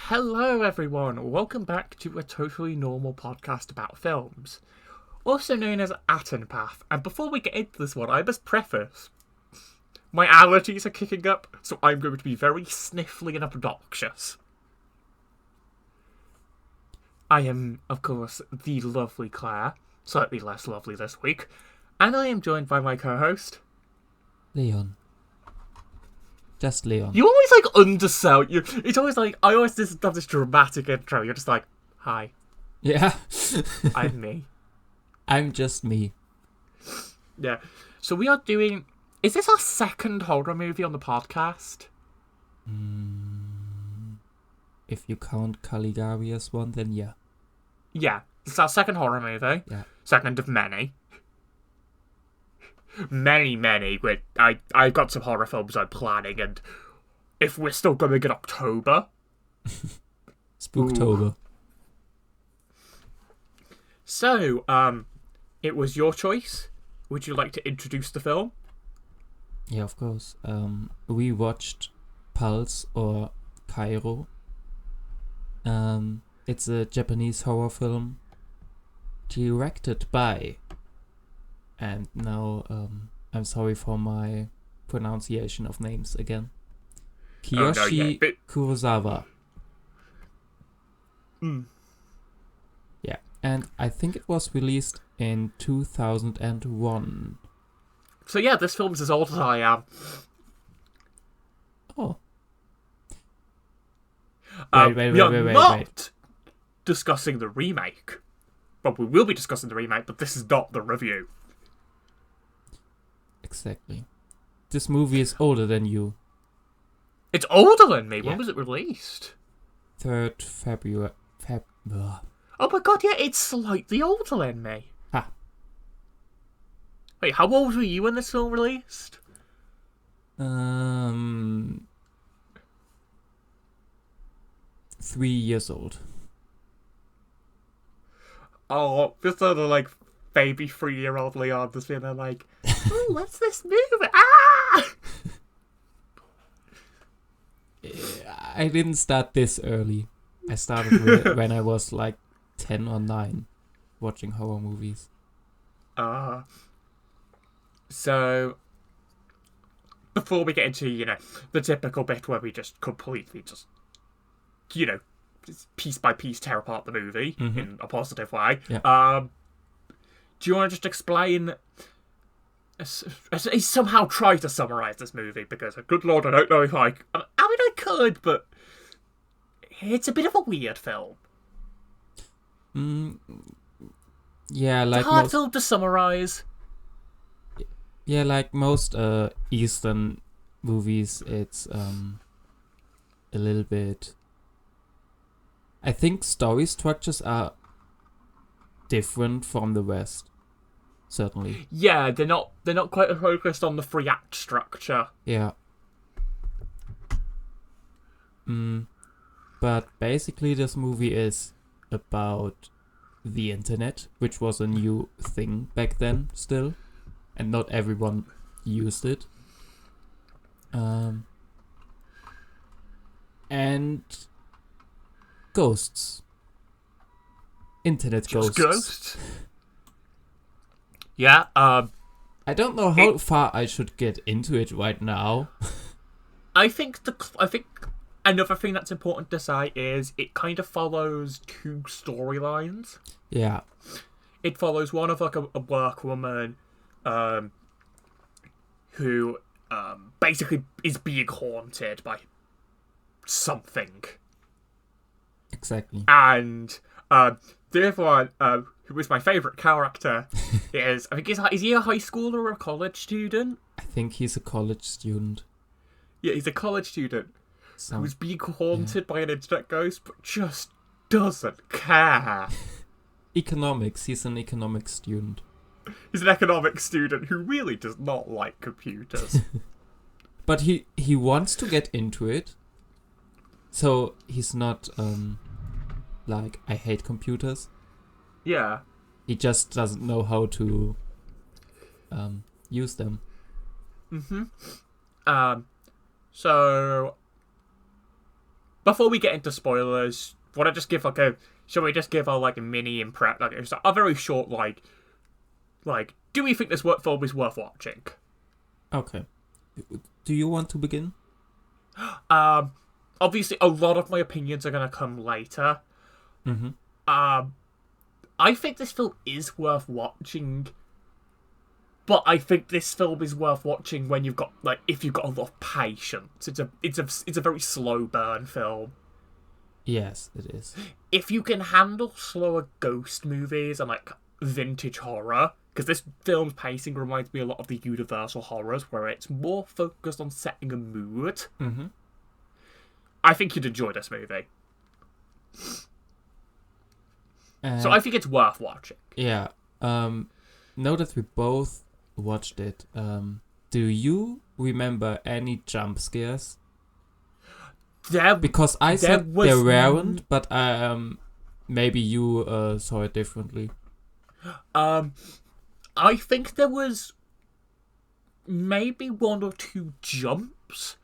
Hello everyone, welcome back to a totally normal podcast about films, also known as Atten Path. And before we get into this one, I must preface, my allergies are kicking up, so I'm going to be very sniffly and obnoxious. I am, of course, the lovely Claire, slightly less lovely this week, and I am joined by my co-host, Leon. Just Leon. You always undersell you. It's always I always just have this dramatic intro. You're just like, hi, Yeah. I'm me. I'm just me. Yeah. So we are doing. Is this our second horror movie on the podcast? If you count Caligari as one, then yeah. Yeah. It's our second horror movie. Yeah. Second of many. Many. I've got some horror films I'm planning, and if we're still going in October. Spooktober. Ooh. So, it was your choice. Would you like to introduce the film? Yeah, of course. We watched Pulse or Kairo. It's a Japanese horror film directed by, and now I'm sorry for my pronunciation of names again, Kiyoshi Kurosawa. Yeah, and I think it was released in 2001. So yeah, this film's as old as I am. Oh. Wait. Discussing the remake. Well, we will be discussing the remake, but this is not the review. Exactly. This movie is older than you. It's older than me. Yeah. When was it released? 3rd February. Oh my god, yeah, it's slightly older than me. Ah. Wait, how old were you when this film released? 3 years old. Oh, just sort of baby 3-year-old Leon just being like, oh, what's this movie? Ah! I didn't start this early. I started when I was 10 or 9 watching horror movies. So, before we get into, the typical bit where we just completely piece by piece tear apart the movie in a positive way, Yeah. Do you want to just explain, somehow try to summarise this movie, because, good lord, I don't know if I could, but it's a bit of a weird film. Yeah, It's a hard film to summarise. Yeah, like most Eastern movies, it's a little bit. I think story structures are different from the West, certainly. Yeah, they're not quite as focused on the 3-act structure. Yeah. But basically, this movie is about the internet, which was a new thing back then still, and not everyone used it. And ghosts. Internet Just ghosts. ghosts? Yeah, I don't know how far I should get into it right now. I think another thing that's important to say is it kind of follows 2 storylines. Yeah. It follows one of a workwoman who basically is being haunted by something. Exactly. And the other one, who is my favourite character, is, I think is he a high schooler or a college student? I think he's a college student. Yeah, he's a college student who's being haunted by an internet ghost, but just doesn't care. Economics. He's an economics student. He's an economics student who really does not like computers. But he wants to get into it. So he's not I hate computers. Yeah. He just doesn't know how to use them. So before we get into spoilers, want to just give shall we just give a mini impress, just a very short do we think this film is worth watching? Okay. Do you want to begin? Obviously, a lot of my opinions are going to come later. Mm-hmm. I think this film is worth watching, but I think this film is worth watching when you've got if you've got a lot of patience. It's a very slow burn film. Yes, it is. If you can handle slower ghost movies and vintage horror, because this film's pacing reminds me a lot of the Universal horrors, where it's more focused on setting a mood. Mm-hmm. I think you'd enjoy this movie. So I think it's worth watching. Yeah. Now that we both watched it, do you remember any jump scares? Because I said there weren't, but maybe you saw it differently. I think there was maybe one or two jumps,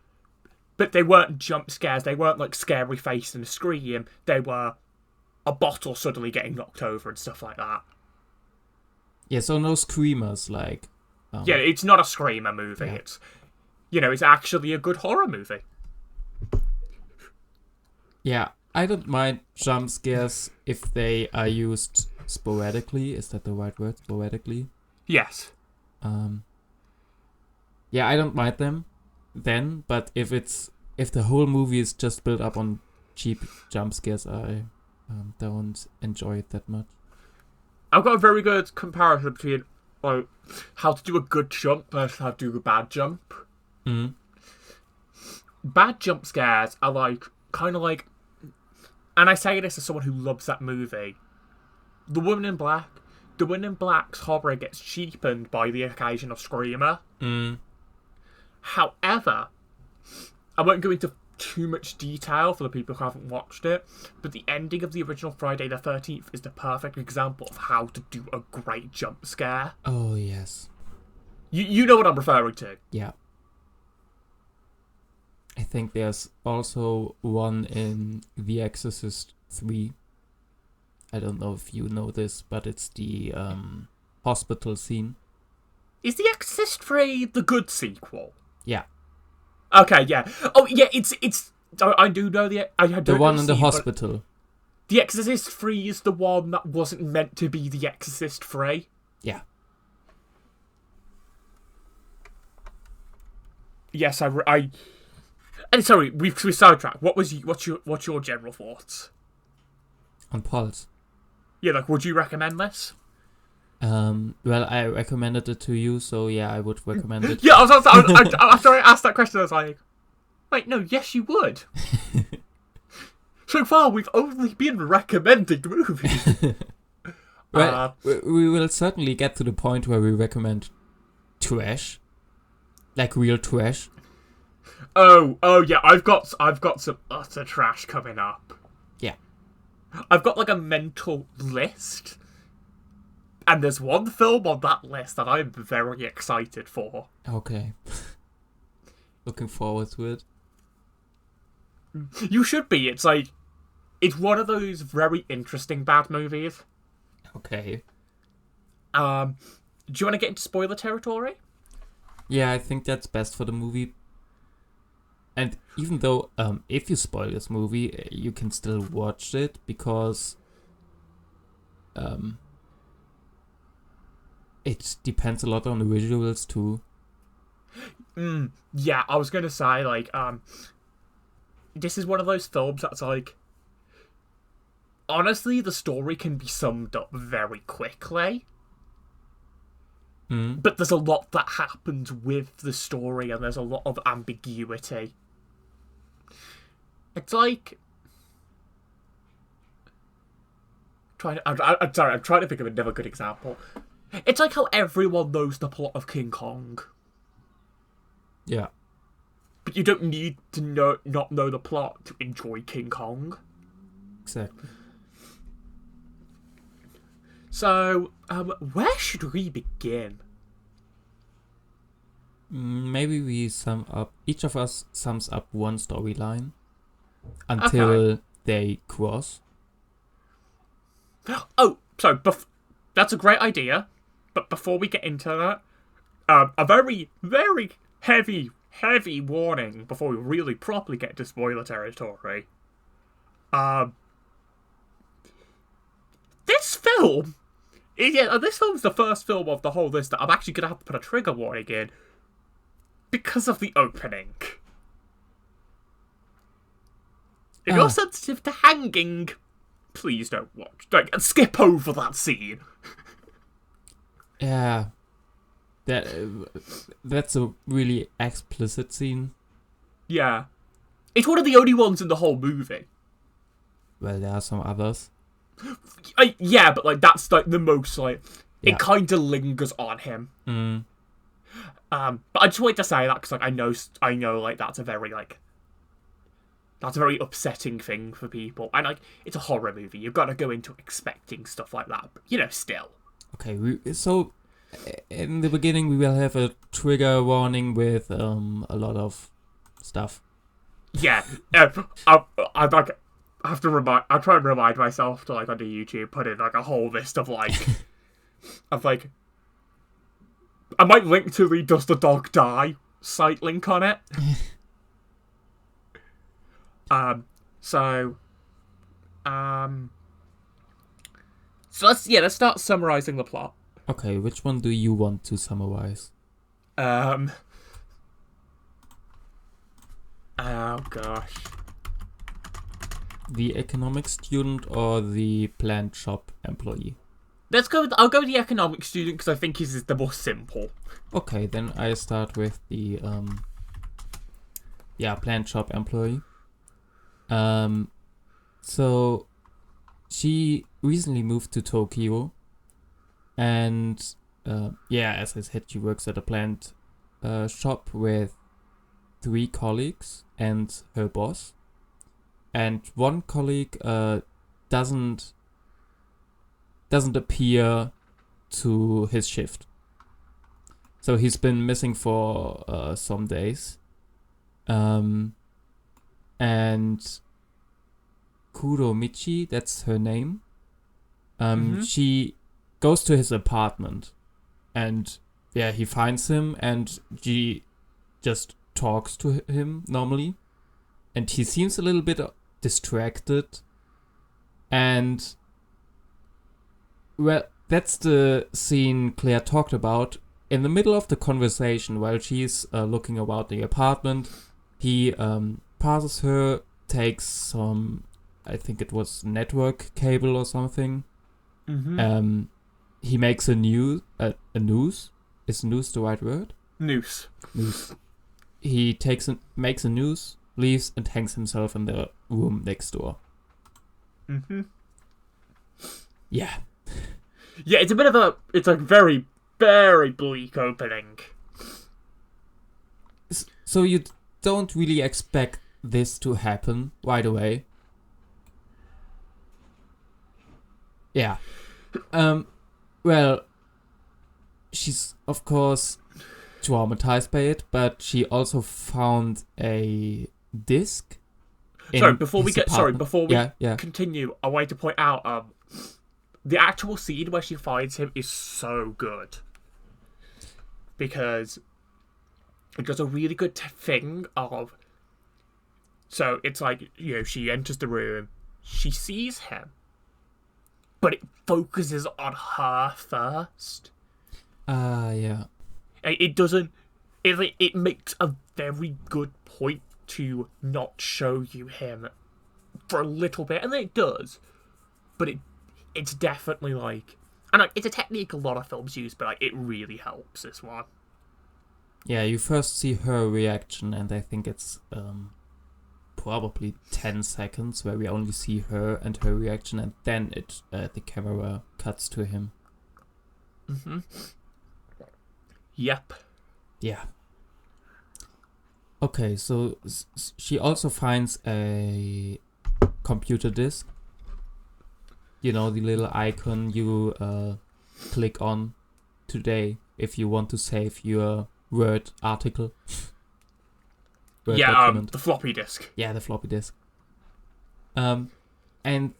but they weren't jump scares. They weren't scary face and a scream. They were a bottle suddenly getting knocked over and stuff like that. Yeah, so no screamers Yeah, it's not a screamer movie. Yeah. It's it's actually a good horror movie. Yeah, I don't mind jump scares if they are used sporadically. Is that the right word? Sporadically? Yes. Yeah, I don't mind them then, but if the whole movie is just built up on cheap jump scares, I don't enjoy it that much. I've got a very good comparison between how to do a good jump versus how to do a bad jump. Mm-hmm. Bad jump scares are kind of and I say this as someone who loves that movie. The Woman in Black's horror gets cheapened by the occasional screamer. Mm. However, I won't go into too much detail for the people who haven't watched it, but the ending of the original Friday the 13th is the perfect example of how to do a great jump scare. Oh, yes. You know what I'm referring to. Yeah. I think there's also one in The Exorcist 3. I don't know if you know this, but it's the hospital scene. Is The Exorcist 3 the good sequel? Yeah. Okay, yeah. Oh, yeah, it's. I do know the one in the hospital. The Exorcist 3 is the one that wasn't meant to be The Exorcist 3. Yeah. Yes, And sorry, we sidetracked. What's your general thoughts on Pulse? Yeah, would you recommend this? Well, I recommended it to you, so yeah, I would recommend it. Yeah, after I asked that question, I was like, wait, no, yes, you would. So far, we've only been recommending movies. Well, we will certainly get to the point where we recommend trash, real trash. Oh yeah, I've got some utter trash coming up. Yeah. I've got a mental list, and there's one film on that list that I'm very excited for. Okay. Looking forward to it. You should be. It's one of those very interesting bad movies. Okay. Do you want to get into spoiler territory? Yeah, I think that's best for the movie. And even though, if you spoil this movie, you can still watch it because it depends a lot on the visuals too. Yeah, I was gonna say this is one of those films that's honestly, the story can be summed up very quickly. But there's a lot that happens with the story, and there's a lot of ambiguity. It's I'm trying to think of another good example. It's how everyone knows the plot of King Kong. Yeah. But you don't need to not know the plot to enjoy King Kong. Exactly. So, where should we begin? Maybe we sum up. Each of us sums up one storyline. until they cross. Oh, so that's a great idea. But before we get into that, a very, very heavy warning before we really properly get to spoiler territory. This film, this film's the first film of the whole list that I'm actually gonna have to put a trigger warning in because of the opening. If you're sensitive to hanging, please don't watch. And skip over that scene. Yeah. That's a really explicit scene. Yeah. It's one of the only ones in the whole movie. Well, there are some others. Yeah, but that's the most Yeah. it kind of lingers on him. Mm. But I just wanted to say that because I know that's a very upsetting thing for people, and it's a horror movie. You've got to go into expecting stuff like that, but still. Okay, so in the beginning we will have a trigger warning with a lot of stuff. Yeah, I have to I try and remind myself to on the YouTube put in a whole list of I might link to the Does the Dog Die site link on it. So let's start summarizing the plot. Okay, which one do you want to summarize? Oh gosh. The economic student or the plant shop employee? I'll go with the economic student because I think his is the more simple. Okay, then I start with the plant shop employee. So she recently moved to Tokyo, and as I said, she works at a plant shop with 3 colleagues and her boss. And one colleague doesn't appear to his shift. So he's been missing for some days. And Kuromichi, that's her name. She goes to his apartment, and he finds him, and she just talks to him normally, and he seems a little bit distracted, and that's the scene Claire talked about. In the middle of the conversation, while she's looking about the apartment, he passes her, takes some, I think it was network cable or something. He makes a noose. Is noose the right word? Noose. He makes a noose, leaves, and hangs himself in the room next door. Yeah. Yeah, it's a very, very bleak opening. So you don't really expect this to happen right away. Yeah. Well, she's of course traumatized by it, but she also found a disc. Before we continue, I want to point out the actual scene where she finds him is so good, because it does a really good thing of. So it's she enters the room, she sees him, but it focuses on her first. Yeah. It doesn't. It makes a very good point to not show you him for a little bit, and then it does, but it's definitely and it's a technique a lot of films use, but it really helps this one. Yeah, you first see her reaction, and I think it's probably 10 seconds where we only see her and her reaction, and then the camera cuts to him. Yep. Yeah. Okay, so she also finds a computer disk. You know, the little icon you click on today if you want to save your Word article. Word document. The floppy disk. Yeah, the floppy disk. And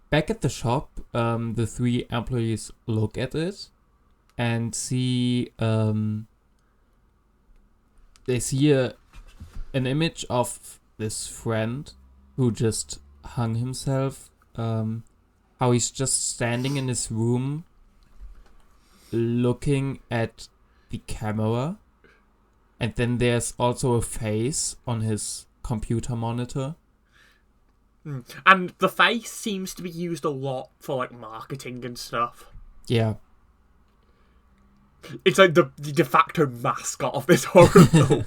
back at the shop, the three employees look at it and see they see an image of this friend who just hung himself. How he's just standing in his room looking at the camera. And then there's also a face on his computer monitor. And the face seems to be used a lot for like marketing and stuff. Yeah. It's like the de facto mascot of this horror film.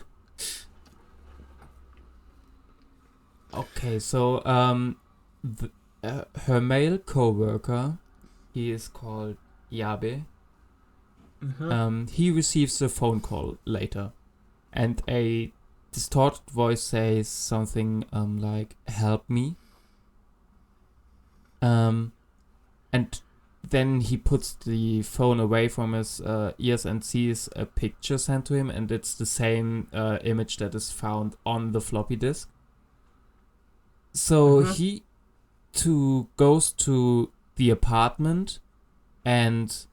Okay, so her male co-worker, he is called Yabe. He receives a phone call later, and a distorted voice says something like "Help me." And then he puts the phone away from his ears and sees a picture sent to him, and it's the same image that is found on the floppy disk. So he goes to the apartment, and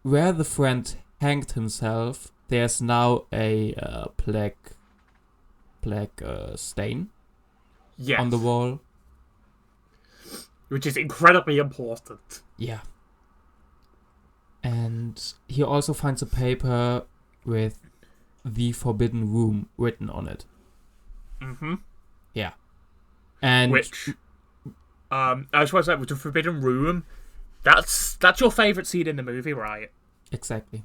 where the friend hanged himself, there's now a black stain on the wall. Which is incredibly important. Yeah. And he also finds a paper with "The Forbidden Room" written on it. Yeah. And which, I just want to say, with the Forbidden Room, that's your favourite scene in the movie, right? Exactly.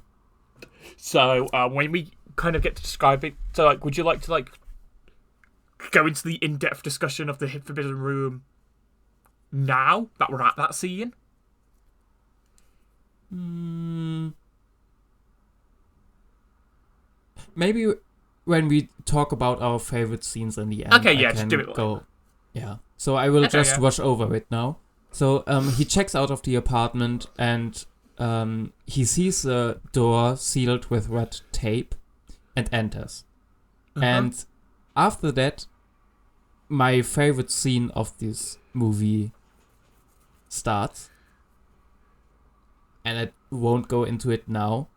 So, when we kind of get to describe it, so, like, would you like to, like, go into the in-depth discussion of the Forbidden Room now that we're at that scene? Maybe when we talk about our favorite scenes in the end. Okay, yeah, just do it. Yeah. So I will just rush over it now. So he checks out of the apartment, and he sees a door sealed with red tape and enters. And after that, my favorite scene of this movie starts. And I won't go into it now.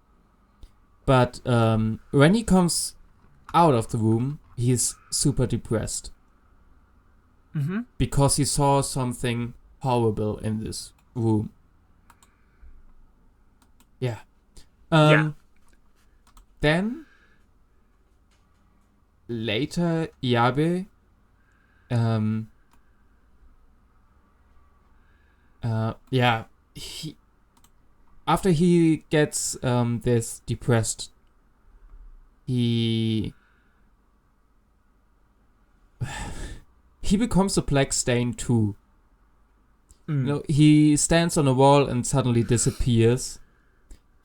But when he comes out of the room, he's super depressed. Because he saw something horrible in this room. Yeah. Then, later, Yabe after he gets this depressed, he becomes a black stain too. You know, he stands on a wall and suddenly disappears,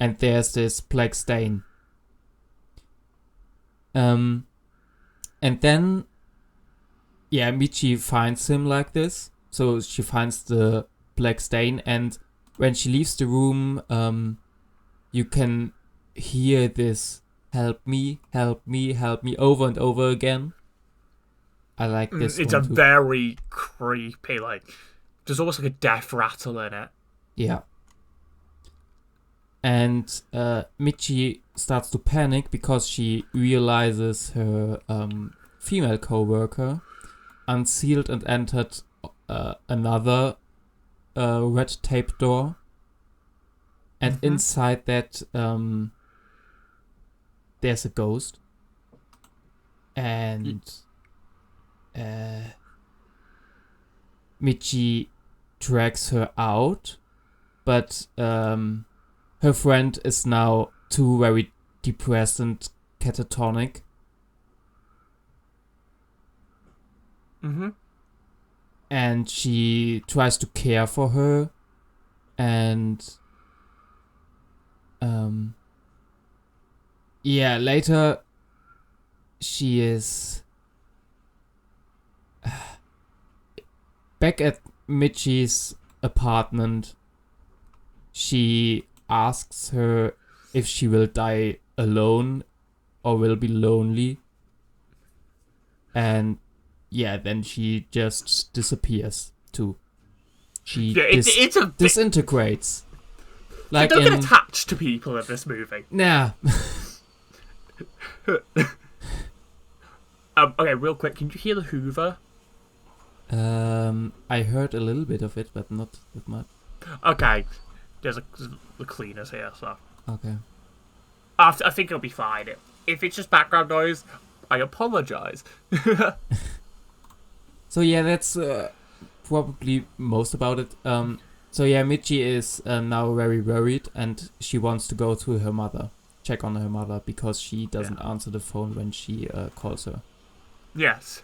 and there's this black stain. And then, Michi finds him like this. So she finds the black stain, and when she leaves the room, you can hear this "help me, help me, help me" over and over again. I like this It's one a too. very creepy, like, there's almost like a death rattle in it. Yeah. And Michi starts to panic because she realizes her female co-worker unsealed and entered another red tape door. And inside that, there's a ghost. And Michi drags her out, but her friend is now too very depressed and catatonic. And she tries to care for her, and later she is back at Michi's apartment. She asks her if she will die alone or will be lonely. And yeah, then she just disappears too. She Yeah, it's a bit... disintegrates. They Like don't get in attached to people in this movie. nah. Okay, real quick, can you hear the Hoover? I heard a little bit of it, but not that much. Okay, there's the cleaners here, so Okay. I think it'll be fine. If it's just background noise, I apologize. So yeah, that's probably most about it. So yeah, Michi is now very worried, and she wants to go to her mother, check on her mother, because she doesn't answer the phone when she calls her. Yes,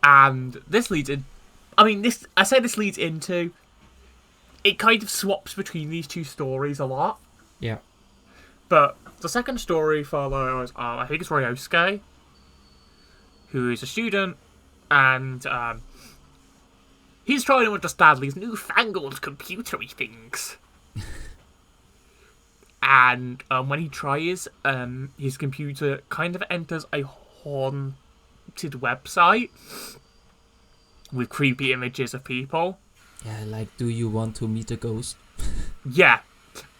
and this leads in. I mean, this leads into. It kind of swaps between these two stories a lot. Yeah. But the second story follows, I think it's Ryosuke, who is a student, and he's trying to understand these newfangled computery things. And when he tries, his computer kind of enters a haunted website with creepy images of people. Yeah, like, do you want to meet a ghost? Yeah.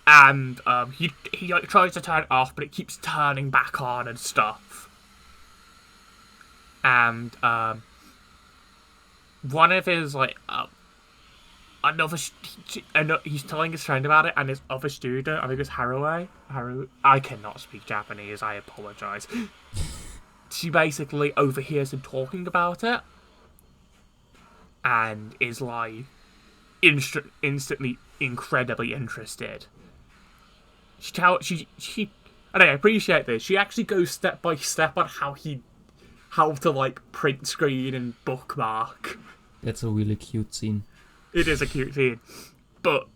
And he like, tries to turn it off, but it keeps turning back on and stuff. And one of his like he's telling his friend about it, and his other student, I think it's Haru. I cannot speak Japanese. I apologize. She basically overhears him talking about it, and is like instantly incredibly interested. She I don't know, appreciate this. She actually goes step by step on how to like print screen and bookmark. That's a really cute scene. It is a cute scene, but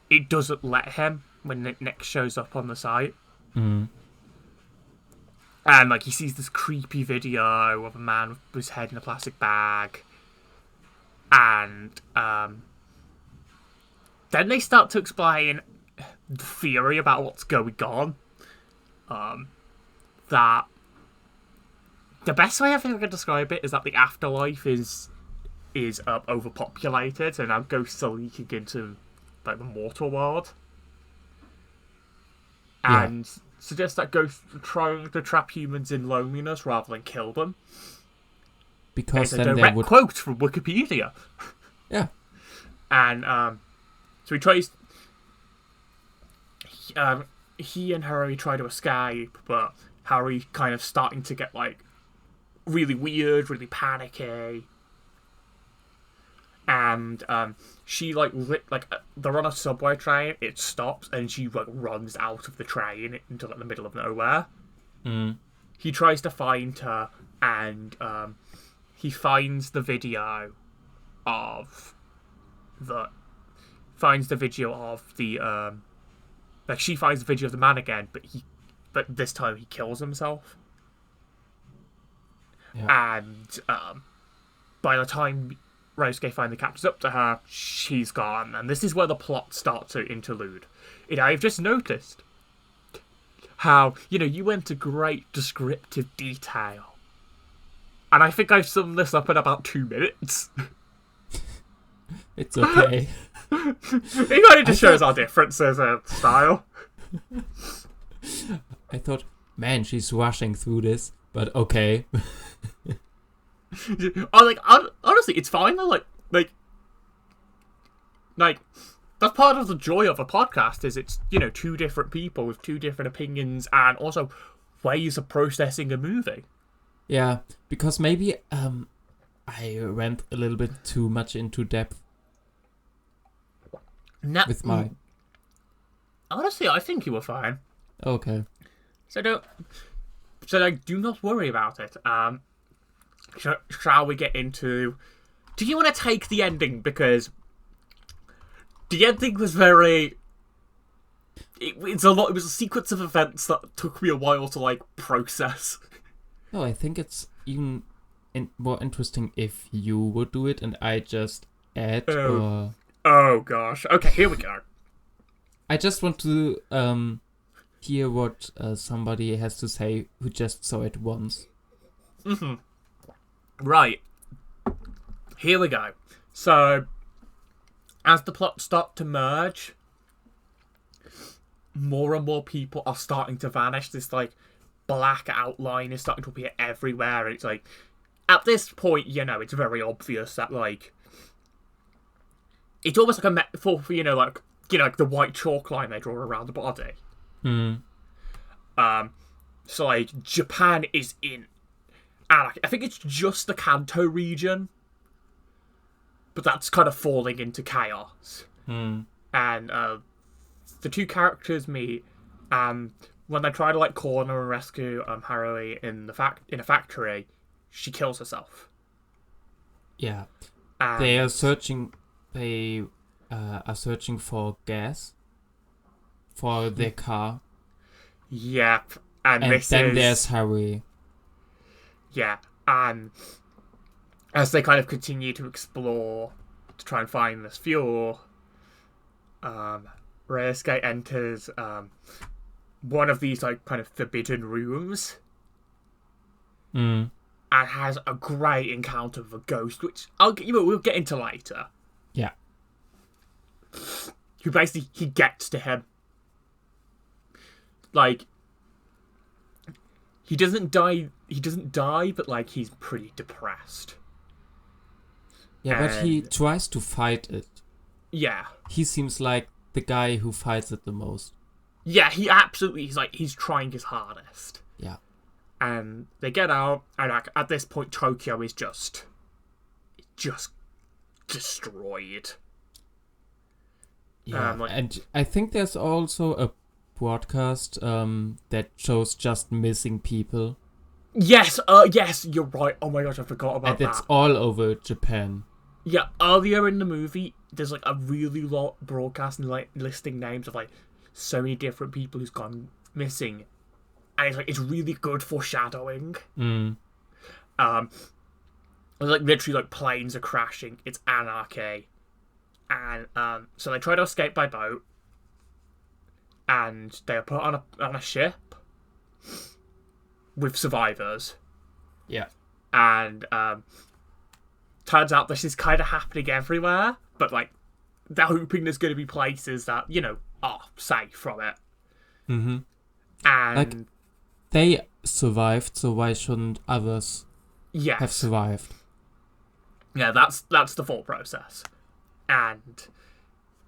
it doesn't let him when it next shows up on the site. Mm. And like he sees this creepy video of a man with his head in a plastic bag, and then they start to explain the theory about what's going on. That the best way I think I can describe it is that the afterlife is overpopulated, and now ghosts are leaking into like the mortal world, and suggests that ghosts are trying to trap humans in loneliness rather than kill them. Because it's then a they direct would. quote from Wikipedia. Yeah. And so he tries. He and Harry try to escape, but Harry kind of starting to get like really weird, really panicky. And she they're on a subway train. It stops, and she like runs out of the train into like the middle of nowhere. Mm. He tries to find her, and he finds the video of the like she finds the video of the man again, but this time he kills himself. Yeah. And by the time Ryosuke finally catches up to her, she's gone, and this is where the plot starts to interlude. I've just noticed how, you went to great descriptive detail, and I think I've summed this up in about 2 minutes. It's okay. It kind of just shows our differences in style. I thought, man, she's rushing through this, but okay. Honestly, it's fine though. Like that's part of the joy of a podcast. Is it's two different people with two different opinions and also ways of processing a movie. Yeah, because maybe I went a little bit too much into depth with my. Honestly, I think you were fine. Okay. So do not worry about it. Shall we get into? Do you want to take the ending, because the ending was very. It's a lot. It was a sequence of events that took me a while to like process. No, I think it's even more interesting if you would do it and I just add. Oh gosh. Okay, here we go. I just want to hear what somebody has to say who just saw it once. Mm-hmm. Right. Here we go. So, as the plots start to merge, more and more people are starting to vanish. This, like, black outline is starting to appear everywhere. And it's like, at this point, you know, it's very obvious that, like, it's almost like a metaphor for, like the white chalk line they draw around the body. So, like, Japan is in anarchy. I think it's just the Kanto region, but that's kind of falling into chaos. And the two characters meet, when they try to, like, corner and rescue Harui in a factory, she kills herself. Yeah. And They are searching for gas for their car. Yep. And then there's Harry. Yeah. And as they kind of continue to explore to try and find this fuel, Ryosuke enters one of these, like, kind of forbidden rooms. And has a great encounter with a ghost, which we'll get into later. Yeah. Who basically, he gets to him. Like, he doesn't die, but, like, he's pretty depressed. Yeah, but he tries to fight it. Yeah. He seems like the guy who fights it the most. Yeah, he's trying his hardest. Yeah. And they get out, and, like, at this point, Tokyo is just destroyed. Yeah, and I think there's also a broadcast that shows just missing people. Yes, you're right. Oh my gosh, I forgot about that. And it's all over Japan. Yeah, earlier in the movie, there's, like, a really long broadcast and, like, listing names of, like, so many different people who's gone missing. And it's, like, it's really good foreshadowing. Like, literally, like, planes are crashing. It's anarchy. And, so they try to escape by boat. And they are put on a ship with survivors. Yeah. And, turns out this is kind of happening everywhere. But, like, they're hoping there's going to be places that, are safe from it. And... like, they survived, so why shouldn't others have survived? Yeah, that's the thought process. And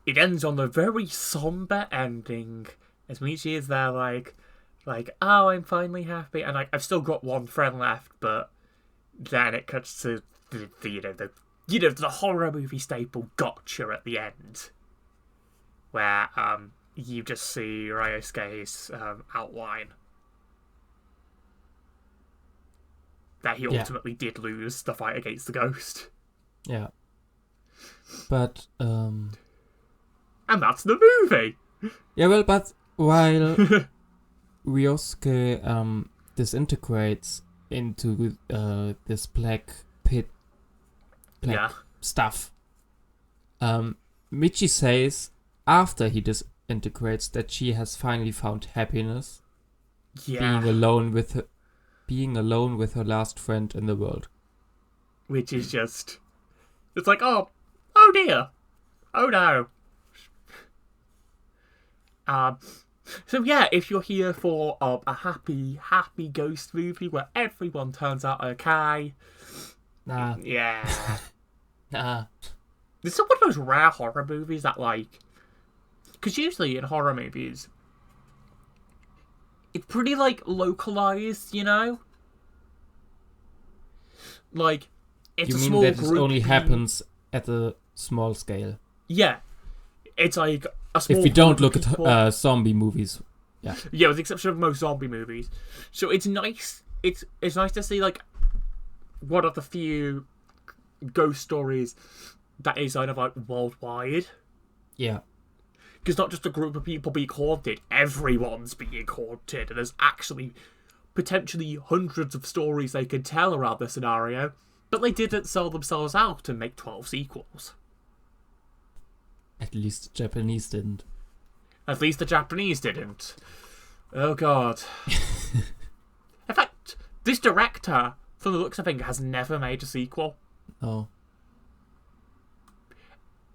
it ends on a very somber ending, as Michi is there like, oh, I'm finally happy, and, like, I've still got one friend left, but then it cuts to the horror movie staple gotcha at the end, where you just see Ryosuke's outline. That he ultimately did lose the fight against the ghost. Yeah. But, and that's the movie! Yeah, well, but while Ryosuke disintegrates into this black pit stuff, Michi says after he disintegrates that she has finally found happiness being alone with her last friend in the world. Which is just... It's like, oh dear. Oh no. So yeah, if you're here for a happy ghost movie where everyone turns out okay... Nah. Yeah. Nah. This is one of those rare horror movies that, like... Because usually in horror movies... It's pretty, like, localized, Like, it's you a mean small that group. It only happens at a small scale? Yeah. It's, like, a small if we don't look people. at zombie movies. Yeah. Yeah, with the exception of most zombie movies. So it's nice. It's nice to see, like, one of the few ghost stories that is kind of, like, worldwide. Yeah. Because not just a group of people being haunted, everyone's being haunted, and there's actually potentially hundreds of stories they could tell around this scenario, but they didn't sell themselves out and make 12 sequels. At least the Japanese didn't. At least the Japanese didn't. Oh god. In fact, this director from the looks of things, has never made a sequel. Oh.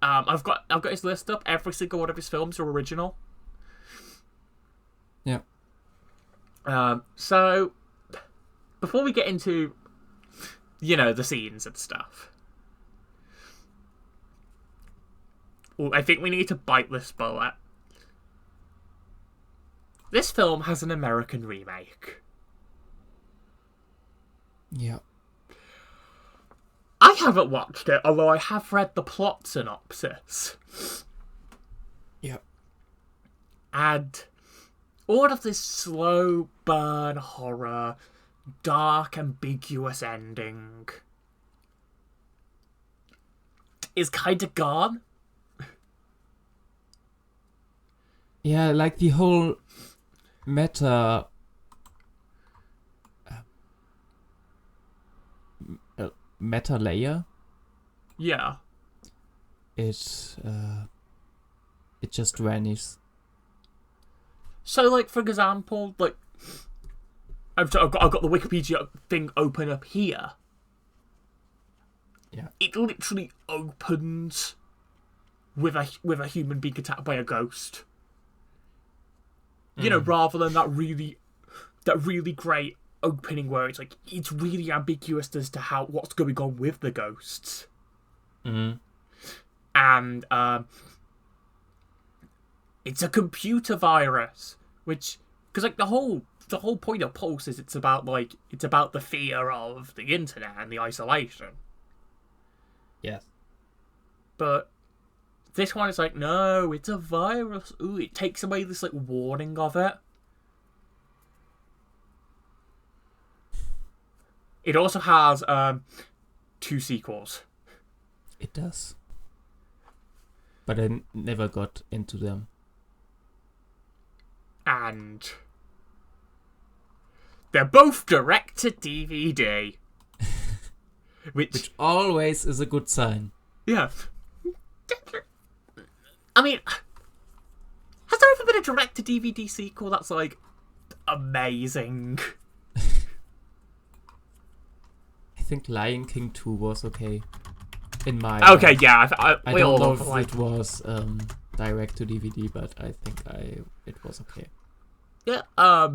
I've got his list up. Every single one of his films are original. Yeah. So before we get into, the scenes and stuff, I think we need to bite this bullet. This film has an American remake. Yeah. I haven't watched it, although I have read the plot synopsis. Yeah. And all of this slow burn horror, dark, ambiguous ending is kind of gone. Yeah, like the whole meta layer. Yeah. It just vanishes. So, like, for example, like, I've got the Wikipedia thing open up here. Yeah. It literally opens with a human being attacked by a ghost. Rather than that really great opening where it's like it's really ambiguous as to what's going on with the ghosts. Mm-hmm. And it's a computer virus, which because like the whole point of Pulse is it's about the fear of the internet and the isolation. Yes. But this one is like, no, it's a virus. Ooh, it takes away this like warning of it. It also has 2 sequels. It does. But I never got into them. And they're both direct to DVD. Which always is a good sign. Yeah. I mean, has there ever been a direct to DVD sequel that's like amazing? I think Lion King 2 was okay. In my okay, yeah, I don't know if it was direct to DVD, but I think it was okay. Yeah, I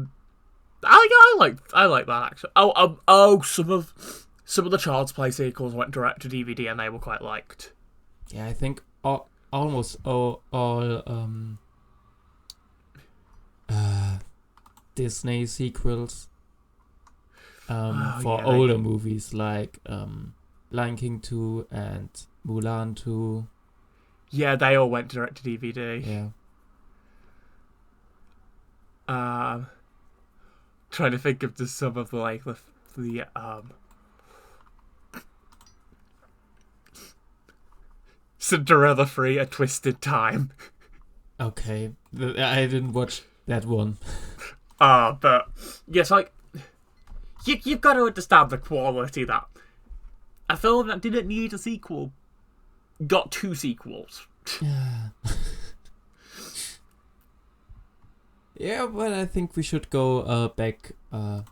like that actually. Some of the Child's Play sequels went direct to DVD and they were quite liked. Yeah, I think almost all Disney sequels for older movies like Lion King 2 and Mulan 2. Yeah, they all went direct to DVD. Yeah. Trying to think of just some of the Cinderella 3: A Twisted Time. Okay, I didn't watch that one. But yes, like you've got to understand the quality that a film that didn't need a sequel got 2 sequels. Yeah. Yeah, but I think we should go back. Go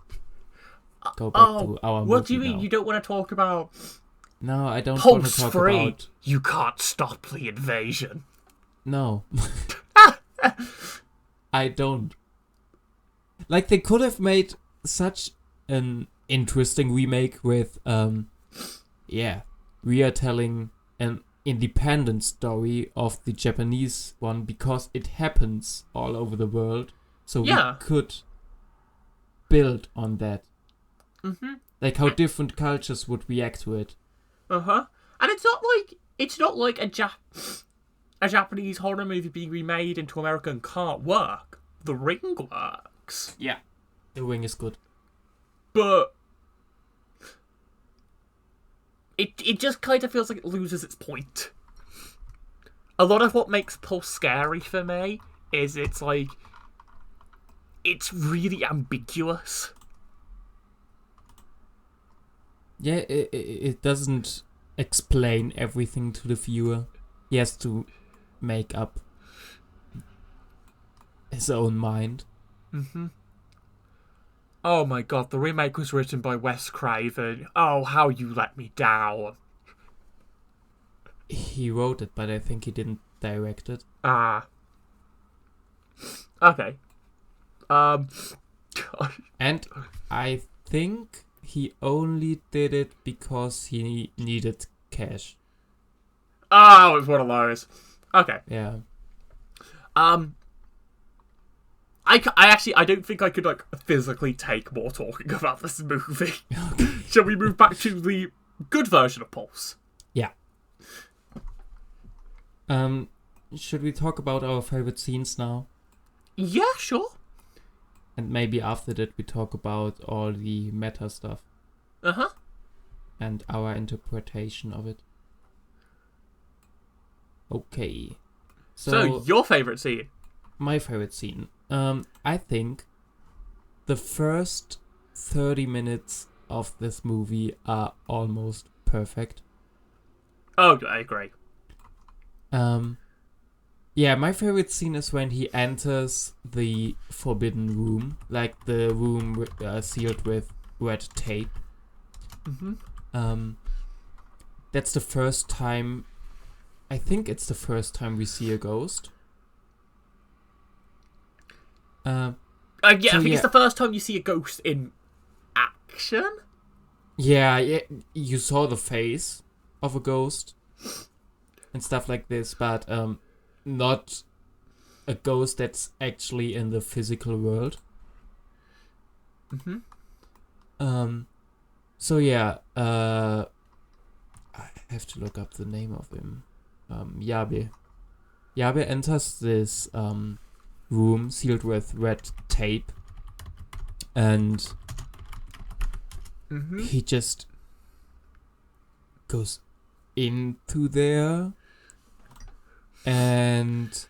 back to our movie. What do you mean? Now. You don't want to talk about? No, I don't want to Pulse talk 3. about. You can't stop the invasion. No. I don't. Like, they could have made such an interesting remake with, we are telling an independent story of the Japanese one because it happens all over the world. So we could build on that. Mm-hmm. Like how different cultures would react to it. Uh-huh. And it's not like a Japanese horror movie being remade into American can't work. The Ring works. Yeah. The Ring is good. But it just kind of feels like it loses its point. A lot of what makes Pulse scary for me is it's really ambiguous. Yeah, it doesn't explain everything to the viewer. He has to make up his own mind. Mm-hmm. Oh my god, the remake was written by Wes Craven. Oh, how you let me down. He wrote it, but I think he didn't direct it. Ah. Okay. Gosh. And I think he only did it because he needed cash. Oh, it was one of those. Okay. Yeah. I don't think I could, like, physically take more talking about this movie. Shall we move back to the good version of Pulse? Yeah. Should we talk about our favorite scenes now? Yeah, sure. And maybe after that we talk about all the meta stuff. Uh-huh. And our interpretation of it. Okay. So your favorite scene? My favorite scene. I think the first 30 minutes of this movie are almost perfect. Oh, I agree. Yeah, my favorite scene is when he enters the forbidden room, like the room sealed with red tape. Mm-hmm. That's the first time. I think it's the first time we see a ghost. I think it's the first time you see a ghost in action. Yeah, you saw the face of a ghost and stuff like this, but not a ghost that's actually in the physical world. Mm-hmm. So yeah, I have to look up the name of him. Yabe. Yabe enters this room sealed with red tape, and he just goes into there, and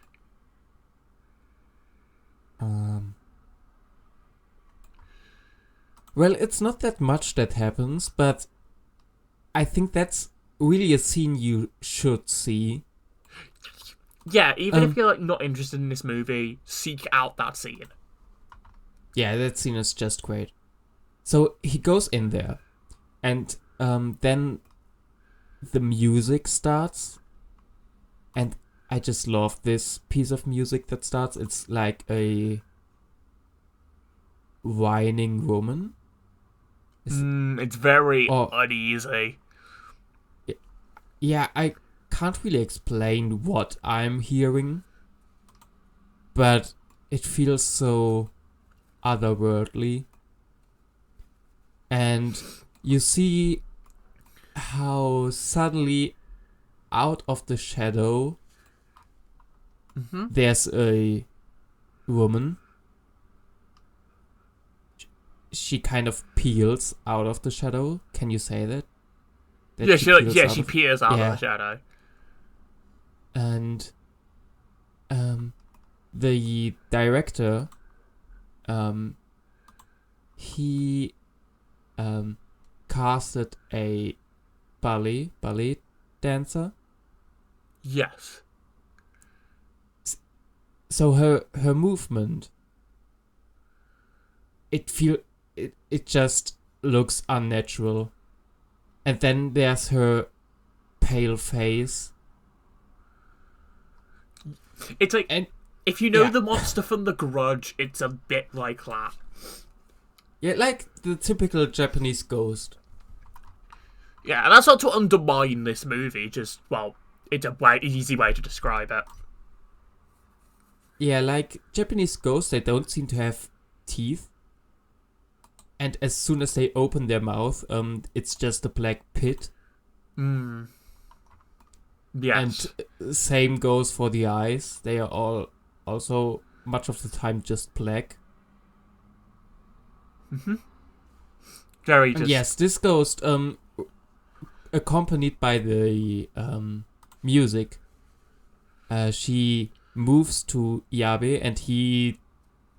well, it's not that much that happens, but I think that's really a scene you should see. Yeah, even if you're like not interested in this movie, seek out that scene. Yeah, that scene is just great. So he goes in there, and then the music starts, and I just love this piece of music that starts. It's like a whining woman. It's very uneasy. Yeah, I can't really explain what I'm hearing, but it feels so otherworldly. And you see how suddenly out of the shadow there's a woman. She kind of peels out of the shadow. Can you say that? She peers out of the shadow. And the director, he casted a ballet dancer. Yes. So her movement, it just looks unnatural. And then there's her pale face. It's like, if you know the monster from The Grudge, it's a bit like that. Yeah, like the typical Japanese ghost. Yeah, and that's not to undermine this movie, just, well, it's a easy way to describe it. Yeah, like Japanese ghosts, they don't seem to have teeth. And as soon as they open their mouth, it's just a black pit. Yes. And same goes for the eyes. They are all also much of the time just black. Very just... And yes, this ghost, accompanied by the music, she moves to Yabe, and he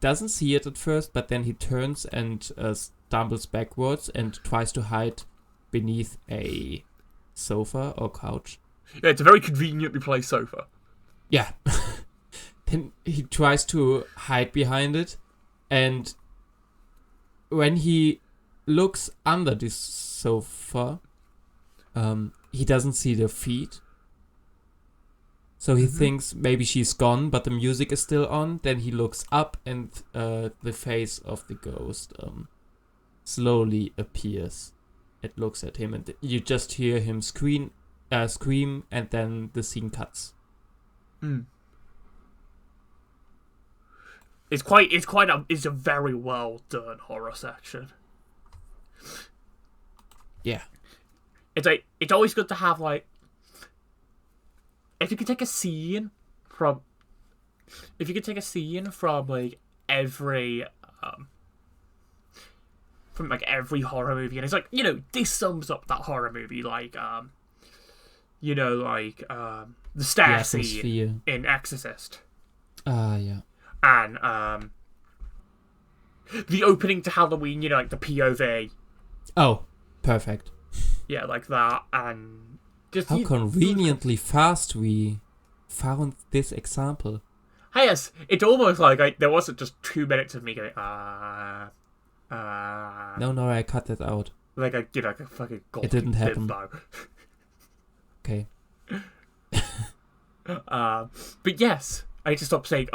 doesn't see it at first, but then he turns and stumbles backwards and tries to hide beneath a sofa or couch. Yeah, it's a very conveniently placed sofa. Yeah. Then he tries to hide behind it, and when he looks under this sofa, he doesn't see the feet. So he thinks maybe she's gone, but the music is still on. Then he looks up, and the face of the ghost slowly appears. It looks at him, and you just hear him scream, and then the scene cuts. It's a very well done horror section. Yeah. It's always good to have, like, if you could take a scene from like every every horror movie, and it's like, this sums up that horror movie, like the stair scene in Exorcist. Yeah. And the opening to Halloween, like the POV. Oh, perfect. Yeah, like that, and just how conveniently fast we found this example. Yes, it's almost like there wasn't just 2 minutes of me going No, I cut that out. Like a fucking god. It didn't happen. Okay. But yes, I need to stop saying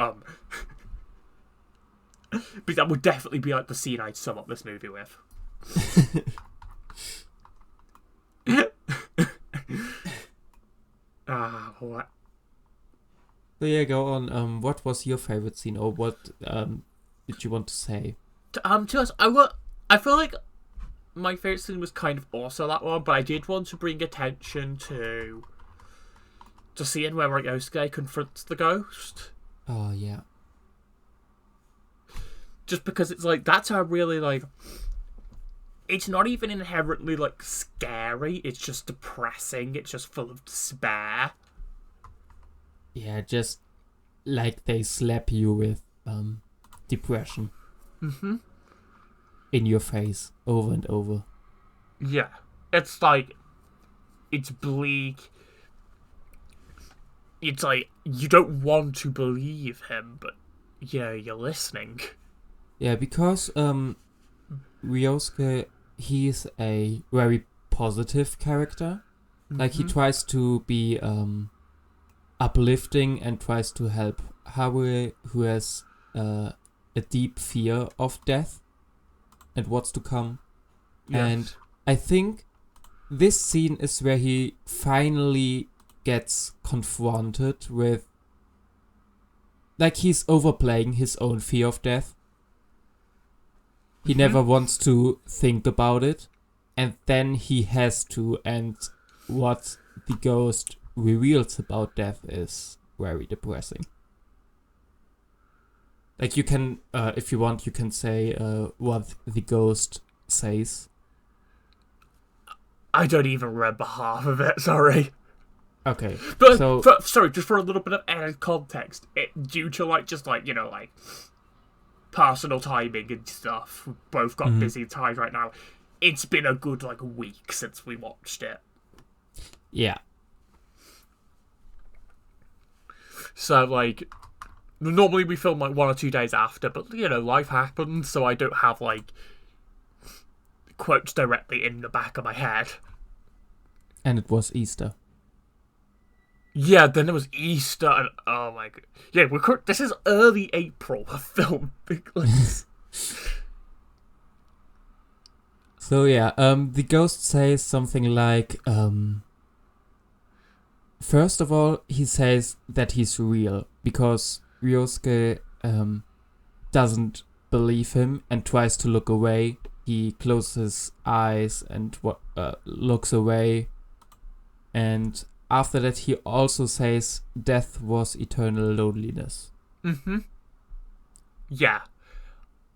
But that would definitely be like the scene I'd sum up this movie with. What? So yeah, go on. What was your favorite scene, or what did you want to say? To us, I feel like my favorite scene was kind of also that one, but I did want to bring attention to seeing where Ryosuke confronts the ghost. Oh yeah. Just because it's like, that's a really, like, it's not even inherently, like, scary. It's just depressing. It's just full of despair. Yeah, just like they slap you with depression. In your face, over and over. Yeah. It's like, it's bleak. It's like, you don't want to believe him, but, yeah, you're listening. Yeah, because Ryosuke, he's a very positive character. Like, he tries to be uplifting and tries to help Haruhi, who has a deep fear of death and what's to come. Yes. And I think this scene is where he finally gets confronted with, like, he's overplaying his own fear of death. He never wants to think about it, and then he has to, and what the ghost reveals about death is very depressing. Like, you can, if you want, you can say what the ghost says. I don't even remember half of it, sorry. Okay, but so... sorry, just for a little bit of added context, due to, like, just, like, personal timing and stuff, we both got busy times right now, it's been a good, like, week since we watched it. Yeah. So, like, normally we film, like, 1 or 2 days after, but, life happens, so I don't have, like, quotes directly in the back of my head. And it was Easter. Yeah, then there was Easter, and oh my god. Yeah, this is early April, a film. So yeah, the ghost says something like, first of all, he says that he's real, because Ryosuke doesn't believe him and tries to look away. He closes his eyes and looks away, and after that, he also says death was eternal loneliness. Yeah.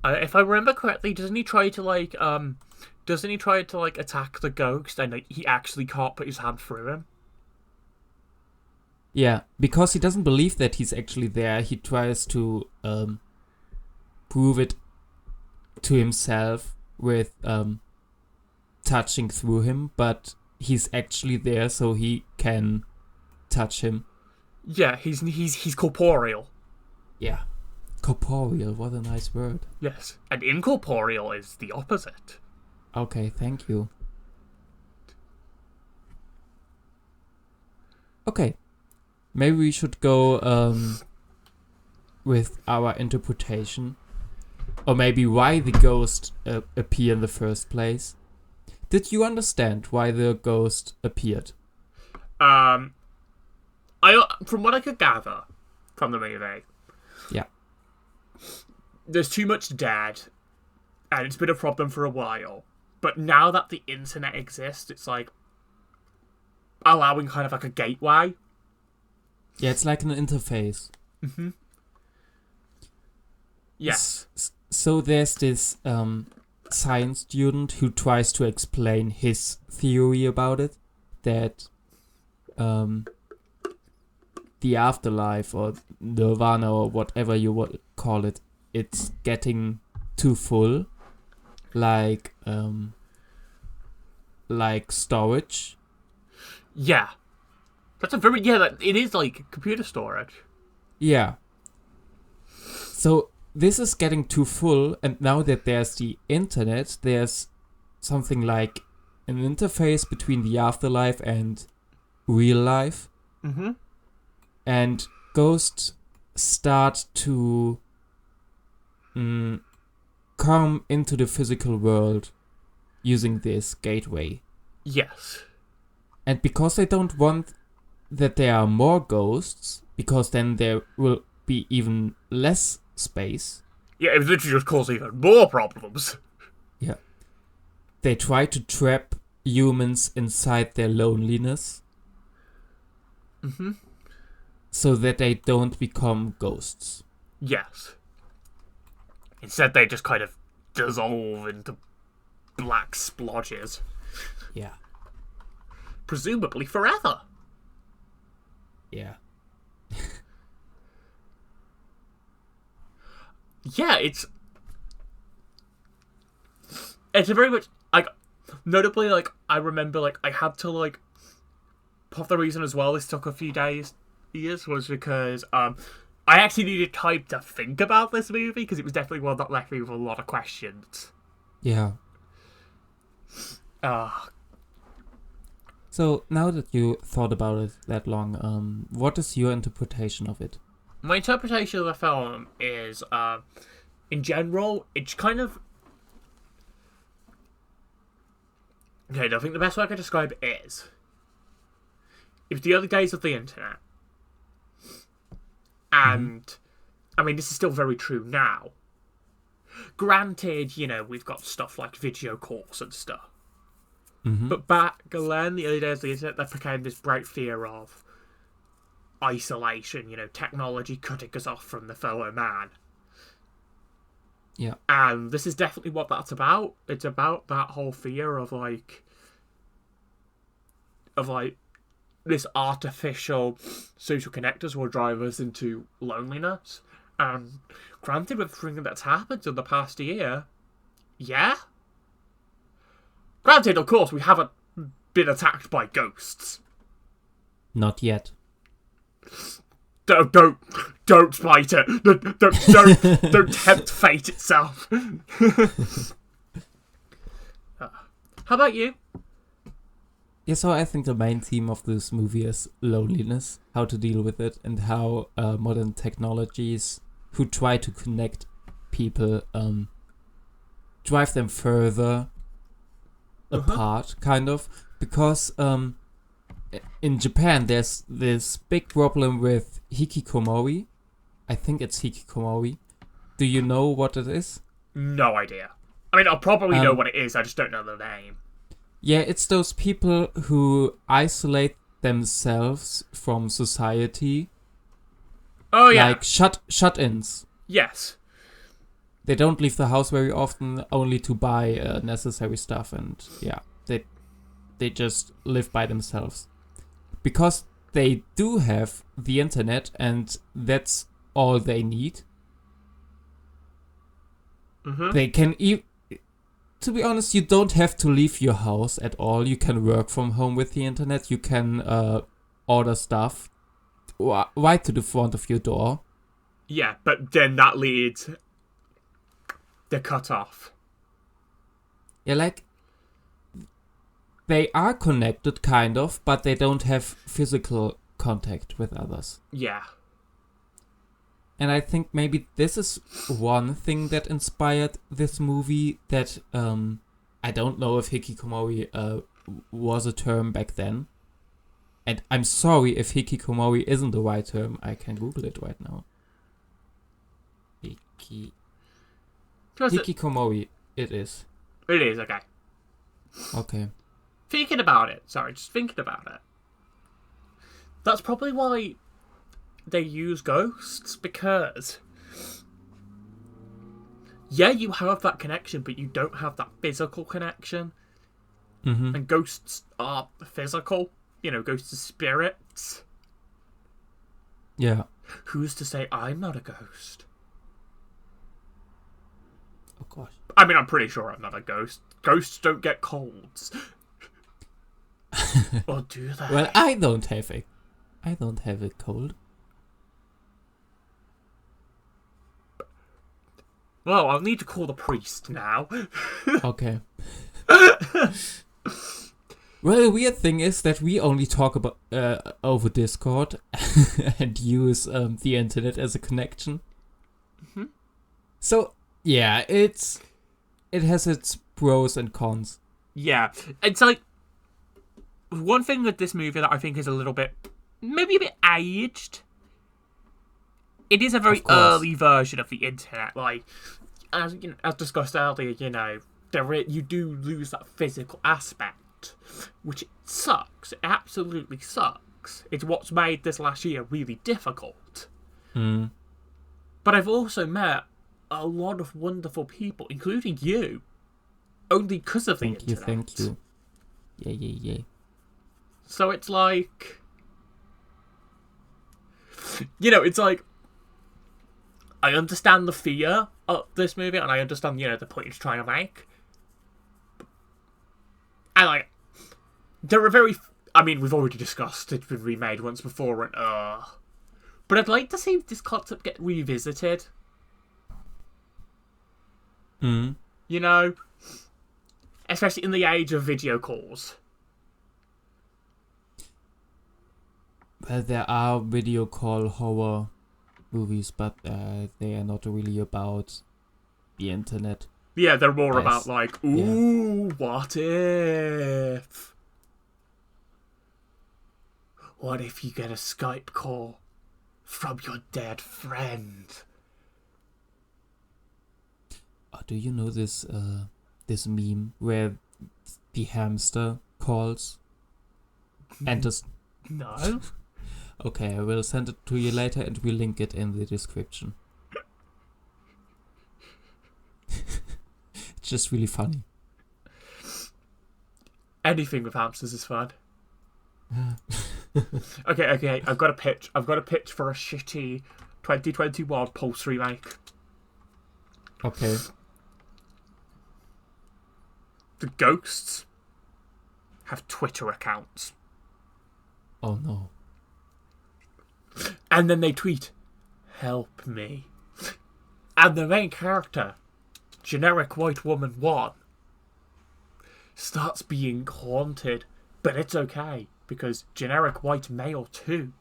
If I remember correctly, doesn't he try to attack the ghost, and like, he actually can't put his hand through him? Yeah, because he doesn't believe that he's actually there. He tries to prove it to himself with touching through him, but he's actually there, so he can touch him. Yeah, he's corporeal. Yeah. Corporeal, what a nice word. Yes, and incorporeal is the opposite. Okay, thank you. Okay, maybe we should go with our interpretation. Or maybe why the ghost appeared in the first place. Did you understand why the ghost appeared? From what I could gather from the movie, Yeah. there's too much dead, and it's been a problem for a while. But now that the internet exists, it's like allowing kind of like a gateway. Yeah, it's like an interface. Mm-hmm. Yes. So there's this science student who tries to explain his theory about it, that the afterlife or nirvana or whatever you would call it, it's getting too full, like storage. Yeah. That's a very it is like computer storage. Yeah. So this is getting too full, and now that there's the internet, there's something like an interface between the afterlife and real life. Mm-hmm. And ghosts start to come into the physical world using this gateway. Yes. And because they don't want that there are more ghosts, because then there will be even less space. Yeah, it would literally just cause even more problems. Yeah. They try to trap humans inside their loneliness. Mm-hmm. So that they don't become ghosts. Yes. Instead, they just kind of dissolve into black splodges. Yeah. Presumably forever. Yeah. Yeah, it's a very much, like, notably, like, I remember, like, I had to, like, part of the reason as well this took a few years was because, I actually needed time to think about this movie, because it was definitely one that left me with a lot of questions. Yeah. So, now that you thought about it that long, what is your interpretation of it? My interpretation of the film is, in general, it's kind of... Okay, I think the best way I can describe it is... It was the early days of the internet. And, I mean, this is still very true now. Granted, you know, we've got stuff like video calls and stuff. Mm-hmm. But back then, the early days of the internet, there became this bright fear of isolation, you know, technology cutting us off from the fellow man. Yeah. And this is definitely what that's about. It's about that whole fear of this artificial social connectors will drive us into loneliness. And granted, with everything that's happened in the past year, yeah. Granted, of course, we haven't been attacked by ghosts. Not yet. Don't fight it. Don't tempt fate itself. How about you? Yeah, so I think the main theme of this movie is loneliness, how to deal with it, and how modern technologies who try to connect people drive them further apart, kind of. Because in Japan, there's this big problem with hikikomori. I think it's hikikomori. Do you know what it is? No idea. I mean, I'll probably know what it is, I just don't know the name. Yeah, it's those people who isolate themselves from society. Oh, yeah. Like shut-ins. Yes. They don't leave the house very often, only to buy necessary stuff, and yeah, they just live by themselves. Because they do have the internet, and that's all they need. Mm-hmm. They can to be honest, you don't have to leave your house at all. You can work from home with the internet. You can order stuff right to the front of your door. Yeah, but then that leads the cutoff. Yeah, like, they are connected, kind of, but they don't have physical contact with others. Yeah. And I think maybe this is one thing that inspired this movie, that I don't know if hikikomori was a term back then. And I'm sorry if hikikomori isn't the right term. I can Google it right now. Hikikomori, it is. It is, okay. Okay. Thinking about it. Sorry, just thinking about it. That's probably why they use ghosts, because yeah, you have that connection, but you don't have that physical connection. Mm-hmm. And ghosts are physical. You know, ghosts are spirits. Yeah. Who's to say I'm not a ghost? Oh gosh. I mean, I'm pretty sure I'm not a ghost. Ghosts don't get colds. Or do they? Well, I don't have a cold. Well, I'll need to call the priest now. Okay. Well, the weird thing is that we only talk about over Discord and use the internet as a connection. Mm-hmm. So yeah, it has its pros and cons. Yeah, it's like one thing with this movie that I think is a little bit, maybe a bit aged. It is a very early version of the internet. Like, as you know, as discussed earlier, you know, you do lose that physical aspect, which sucks. It absolutely sucks. It's what's made this last year really difficult. Mm. But I've also met a lot of wonderful people, including you, only because of the internet. Thank you. Yeah. So it's like, you know, it's like, I understand the fear of this movie, and I understand, you know, the point it's trying to make. And like, there are I mean, we've already discussed it's been remade once before, and but I'd like to see this concept get revisited. Mm. You know, especially in the age of video calls. Well, there are video call horror movies, but they are not really about the internet. Yeah, they're more about like, ooh, what if? What if you get a Skype call from your dead friend? Oh, do you know this this meme where the hamster calls and just... No. Okay, I will send it to you later and we'll link it in the description. It's just really funny. Anything with hamsters is fun. Okay. I've got a pitch. For a shitty 2021 Pulse remake. Okay. The ghosts have Twitter accounts. Oh no. And then they tweet, "Help me." And the main character, generic white woman 1, starts being haunted. But it's okay, because generic white male 2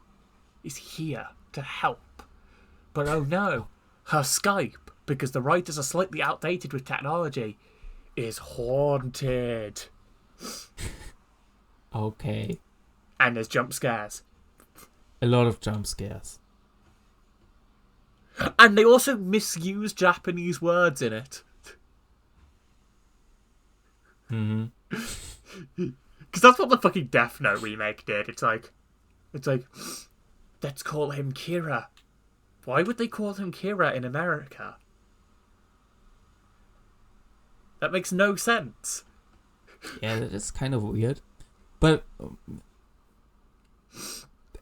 is here to help. But oh no, her Skype, because the writers are slightly outdated with technology, is haunted. Okay. And there's jump scares. A lot of jump scares. And they also misuse Japanese words in it. Mm-hmm. Because that's what the fucking Death Note remake did. It's like, let's call him Kira. Why would they call him Kira in America? That makes no sense. Yeah, that is kind of weird. But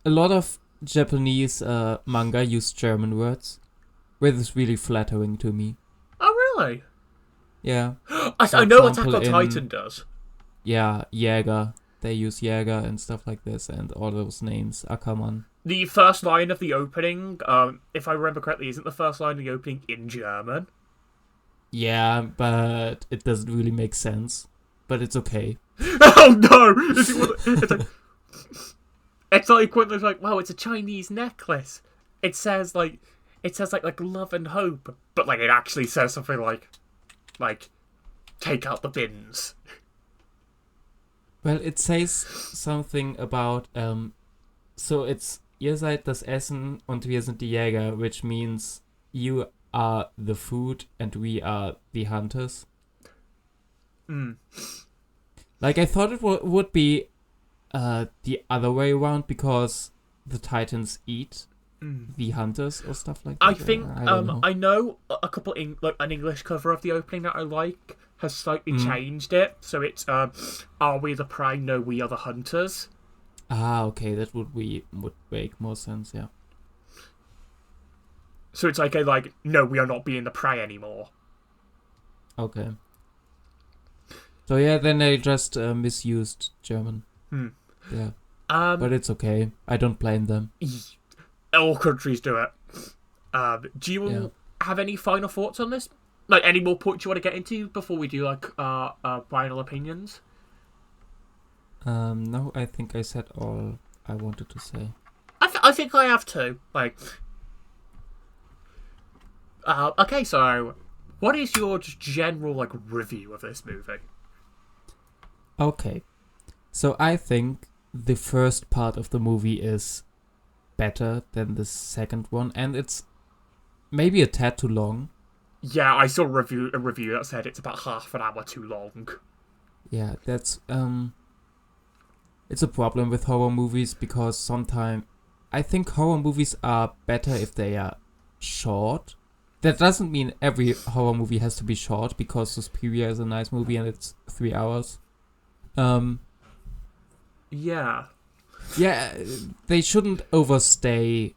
a lot of Japanese manga use German words, which is really flattering to me. Oh, really? Yeah. I know Attack on Titan does. Yeah, Jäger. they use Jäger and stuff like this, and all those names are common. The first line of the opening, if I remember correctly, isn't the first line of the opening in German? Yeah, but it doesn't really make sense. But it's okay. Oh no! It's like when there's like, wow, it's a Chinese necklace. It says like love and hope, but like it actually says something like take out the bins. Well, it says something about so it's ihr seid das Essen und wir sind die Jäger, which means you are the food and we are the hunters. Like, I thought it would be the other way around, because the Titans eat the hunters or stuff like that. I think know. I know a couple an English cover of the opening that I like has slightly changed it, so it's are we the prey? No, we are the hunters. Ah, okay, that would make more sense, yeah. So it's like no, we are not being the prey anymore. Okay. So yeah, then they just misused German. Yeah. But it's okay. I don't blame them. All countries do it. Do you have any final thoughts on this? Like, any more points you want to get into before we do like final opinions? No, I think I said all I wanted to say. I think I have too. Like, okay, so what is your just general like review of this movie? Okay, so I think the first part of the movie is better than the second one, and it's maybe a tad too long. Yeah, I saw a review that said it's about half an hour too long. Yeah, that's it's a problem with horror movies, because sometimes I think horror movies are better if they are short. That doesn't mean every horror movie has to be short, because Suspiria is a nice movie and it's 3 hours. Yeah. Yeah, they shouldn't overstay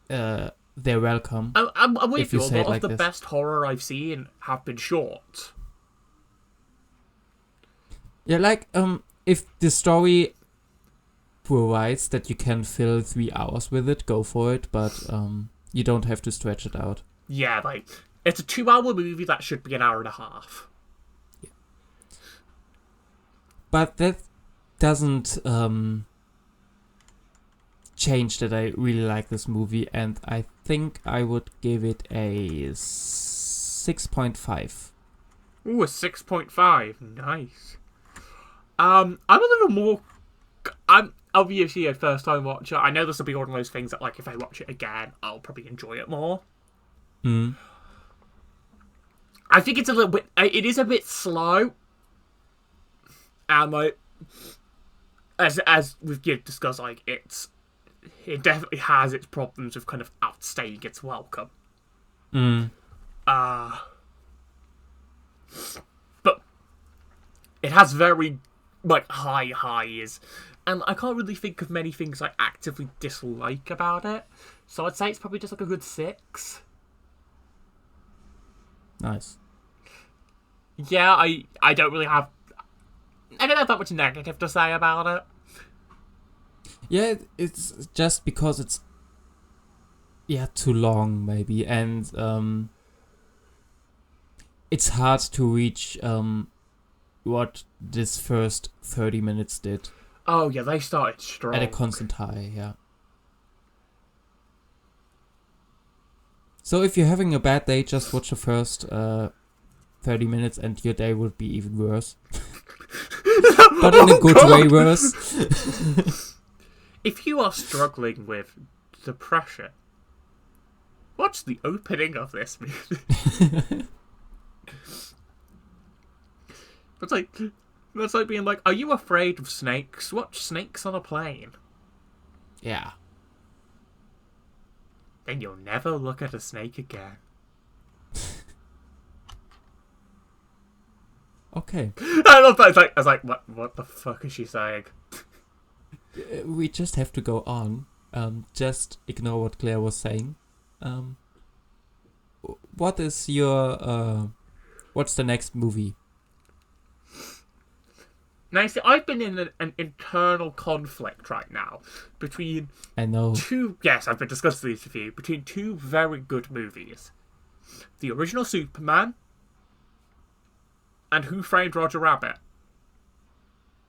their welcome. I'm with if you. you A say lot it like of the this. best horror I've seen have been short. Yeah, like, if the story provides that you can fill 3 hours with it, go for it, but you don't have to stretch it out. Yeah, like, it's a 2-hour movie that should be an hour and a half. Yeah. But that doesn't change that I really like this movie, and I think I would give it a 6.5. Ooh, a 6.5. Nice. I'm a little more... I'm obviously a first-time watcher. I know this will be one of those things that, like, if I watch it again, I'll probably enjoy it more. I think it's a little bit... It is a bit slow. And, like... As we've discussed, like, it definitely has its problems with kind of outstaying its welcome. But it has very, like, high highs. And I can't really think of many things I actively dislike about it. So I'd say it's probably just like a good 6. Nice. Yeah, I don't really have... I don't have that much negative to say about it. Yeah, it's just because it's too long, maybe, and it's hard to reach what this first 30 minutes did. Oh yeah, they started strong. At a constant high, yeah. So if you're having a bad day, just watch the first 30 minutes and your day would be even worse. But in a good way worse. If you are struggling with depression, watch the opening of this movie. That's like being like, are you afraid of snakes? Watch Snakes on a Plane. Yeah. Then you'll never look at a snake again. Okay. I love that. I was like, what the fuck is she saying? We just have to go on. Just ignore what Claire was saying. What is your what's the next movie? Now, you see, I've been in an internal conflict right now between I know. yes, I've been discussing this with you, between two very good movies. The original Superman and Who Framed Roger Rabbit.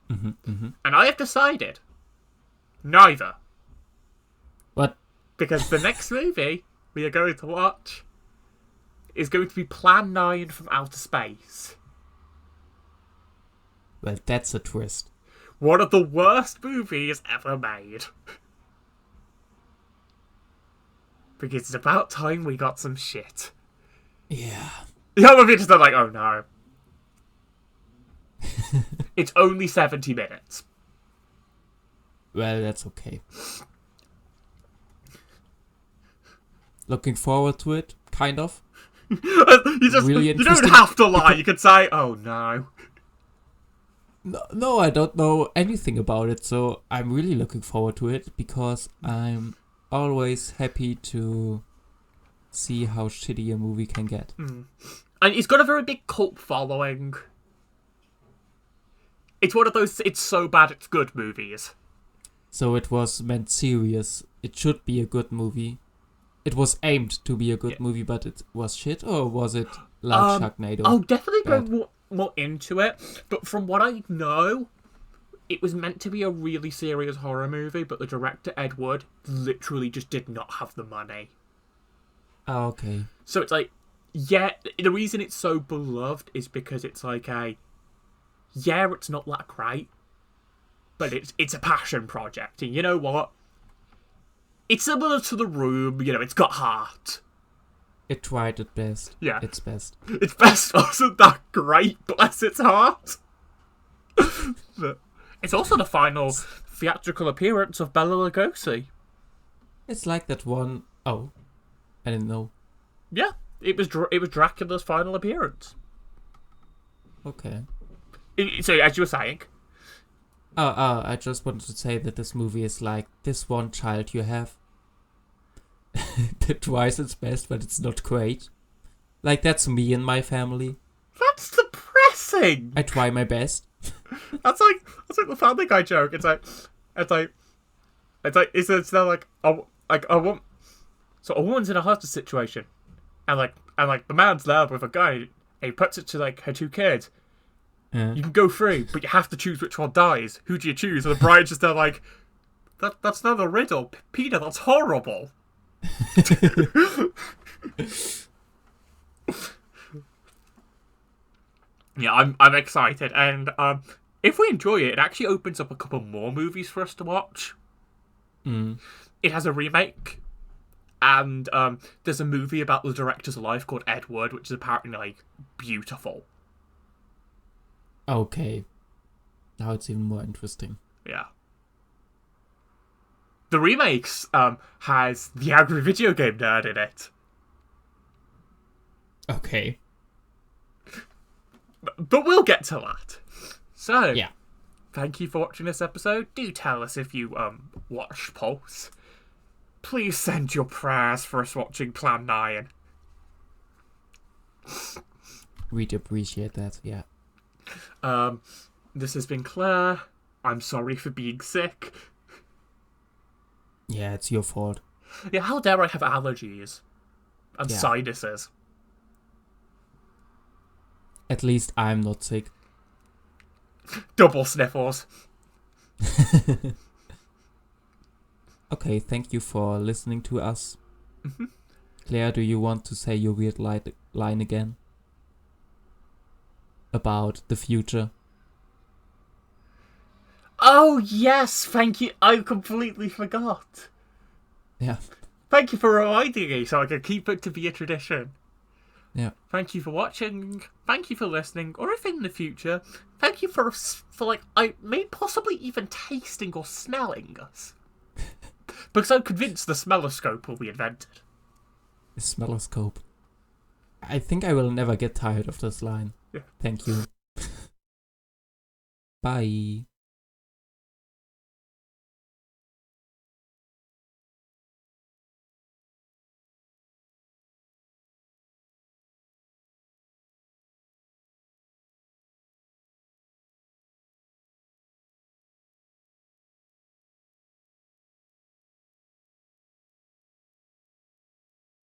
And I have decided neither. What? Because the next movie we are going to watch is going to be Plan 9 from Outer Space. Well, that's a twist. One of the worst movies ever made. Because it's about time we got some shit. Yeah. The other bit is like, oh no. It's only 70 minutes. Well, that's okay. Looking forward to it, kind of. You don't have to lie. You could say, oh no. No, I don't know anything about it, so I'm really looking forward to it because I'm always happy to see how shitty a movie can get. And it's got a very big cult following. It's one of those it's so bad it's good movies. So it was meant serious. It should be a good movie. It was aimed to be a good movie, but it was shit, or was it like Sharknado? I'll definitely go more into it, but from what I know, it was meant to be a really serious horror movie, but the director, Ed Wood, literally just did not have the money. Oh, okay. So it's like, yeah, the reason it's so beloved is because it's like it's not that great, but it's a passion project, and you know what? It's similar to The Room, it's got heart. It tried its best. Yeah. Its best. Its best wasn't that great, bless its heart. But it's also the final theatrical appearance of Bela Lugosi. It's like that one... Oh, I didn't know. Yeah, it was Dracula's final appearance. Okay. So, as you were saying... I just wanted to say that this movie is like this one child you have that tries its best, but it's not great. Like, that's me and my family. That's depressing! I try my best. That's like the Family Guy joke. It's like a woman's in a hostage situation, and the man's there with a gun, and he puts it to like her two kids. You can go through, but you have to choose which one dies. Who do you choose? And the bride's just there like, that's not a riddle, Peter. That's horrible. Yeah, I'm excited, and if we enjoy it, it actually opens up a couple more movies for us to watch. It has a remake, and there's a movie about the director's life called Ed Wood, which is apparently like beautiful. Okay. Now it's even more interesting. Yeah. The remakes has the Angry Video Game Nerd in it. Okay. But we'll get to that. So, yeah. Thank you for watching this episode. Do tell us if you watched Pulse. Please send your prayers for us watching Plan 9. We'd appreciate that, yeah. This has been Claire. I'm sorry for being sick. Yeah, it's your fault. Yeah, how dare I have allergies and sinuses? At least I'm not sick. Double sniffles. Okay, thank you for listening to us. Claire, do you want to say your weird line again? About the future. Oh, yes, thank you. I completely forgot. Yeah. Thank you for reminding me so I can keep it to be a tradition. Yeah. Thank you for watching. Thank you for listening. Or if in the future, thank you for like, I may possibly even tasting or smelling us. Because I'm convinced the smelloscope will be invented. The smelloscope. I think I will never get tired of this line. Yeah. Thank you. Bye.